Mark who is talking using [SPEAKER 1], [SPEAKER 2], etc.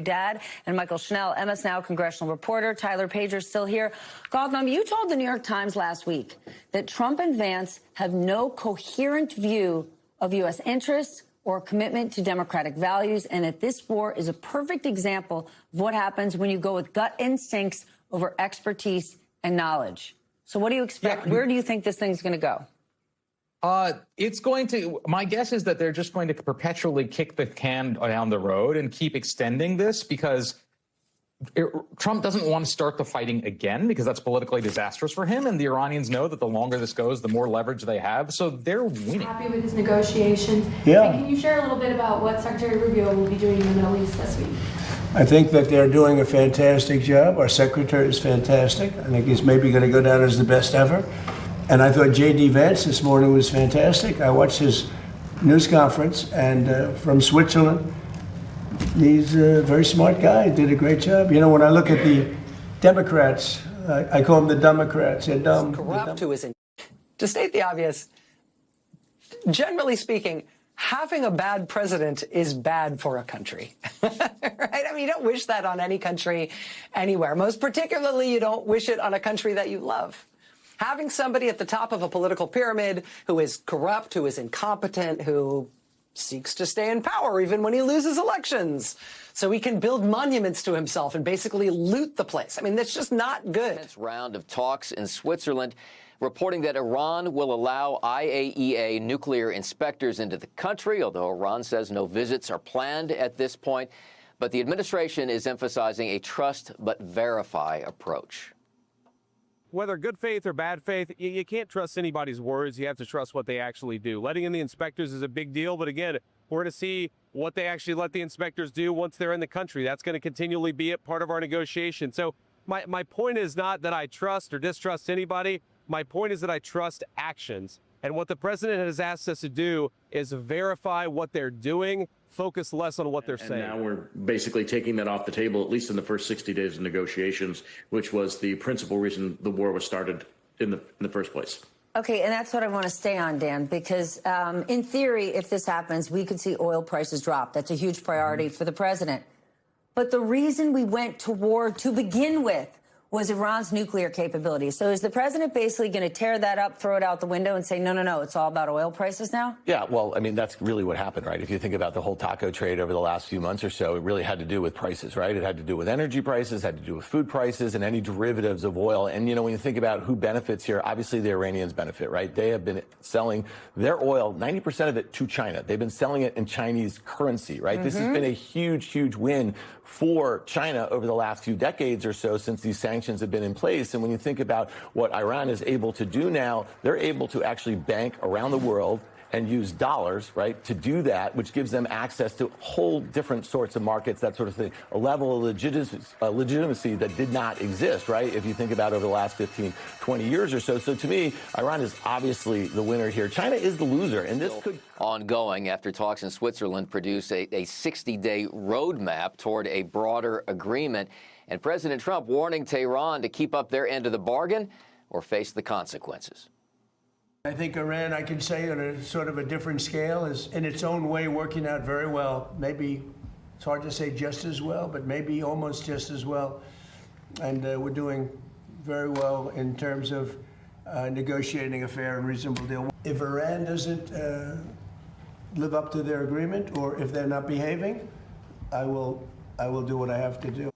[SPEAKER 1] Dad and Michael Schnell, MS Now congressional reporter. Tyler Pager still here. Gautam, you told the New York Times last week that Trump and Vance have no coherent view of U.S. interests or commitment to democratic values, and that this war is a perfect example of what happens when you go with gut instincts over expertise and knowledge. So what do you expect? Yeah. Where do you think this thing's going to go?
[SPEAKER 2] It's going to, my guess is that they're just going to perpetually kick the can down the road and keep extending this because Trump doesn't want to start the fighting again because that's politically disastrous for him. And the Iranians know that the longer this goes, the more leverage they have. So they're winning.
[SPEAKER 3] Happy with his negotiations.
[SPEAKER 4] Yeah.
[SPEAKER 3] And can you share a little bit about what Secretary Rubio will be doing in the Middle East this week?
[SPEAKER 4] I think that they're doing a fantastic job. Our secretary is fantastic. I think he's maybe going to go down as the best ever. And I thought J.D. Vance this morning was fantastic. I watched his news conference, and from Switzerland, he's a very smart guy. Did a great job. You know, when I look at the Democrats, I call them the Democrats. They're dumb.
[SPEAKER 5] Corrupt, who isn't. To state the obvious, generally speaking, having a bad president is bad for a country, right? I mean, you don't wish that on any country anywhere. Most particularly, you don't wish it on a country that you love. Having somebody at the top of a political pyramid who is corrupt, who is incompetent, who seeks to stay in power even when he loses elections, so he can build monuments to himself and basically loot the place. I mean, that's just not good.
[SPEAKER 6] This round of talks in Switzerland reporting that Iran will allow IAEA nuclear inspectors into the country, although Iran says no visits are planned at this point. But the administration is emphasizing a trust but verify approach.
[SPEAKER 7] Whether good faith or bad faith, you can't trust anybody's words. You have to trust what they actually do. Letting in the inspectors is a big deal, but again, we're going to see what they actually let the inspectors do once they're in the country. That's going to continually be a part of our negotiation. So my point is not that I trust or distrust anybody. My point is that I trust actions. And what the president has asked us to do is verify what they're doing, focus less on what they're saying.
[SPEAKER 8] And now we're basically taking that off the table, at least in the first 60 days of negotiations, which was the principal reason the war was started in the first place.
[SPEAKER 1] Okay, and that's what I want to stay on, Dan, because in theory, if this happens, we could see oil prices drop. That's a huge priority for the president. But the reason we went to war to begin with was Iran's nuclear capability. So is the president basically going to tear that up, throw it out the window and say, no, no, no, it's all about oil prices now?
[SPEAKER 9] Yeah, well, I mean, that's really what happened, right? If you think about the whole taco trade over the last few months or so, it really had to do with prices, right? It had to do with energy prices, had to do with food prices and any derivatives of oil. And, you know, when you think about who benefits here, obviously the Iranians benefit, right? They have been selling their oil, 90% of it to China. They've been selling it in Chinese currency, right? This has been a huge, huge win for China over the last few decades or so since these sanctions have been in place. And when you think about what Iran is able to do now, they're able to actually bank around the world and use dollars, right, to do that, which gives them access to whole different sorts of markets, that sort of thing, a level of legitimacy that did not exist, right, if you think about over the last 15, 20 years or so. So to me, Iran is obviously the winner here. China is the loser, and this could...
[SPEAKER 6] Ongoing after talks in Switzerland produce a 60-day roadmap toward a broader agreement. And President Trump warning Tehran to keep up their end of the bargain or face the consequences.
[SPEAKER 4] I think Iran, I can say on a sort of a different scale, is in its own way working out very well. Maybe it's hard to say just as well, but maybe almost just as well. And we're doing very well in terms of negotiating a fair and reasonable deal. If Iran doesn't live up to their agreement, or if they're not behaving, I will do what I have to do.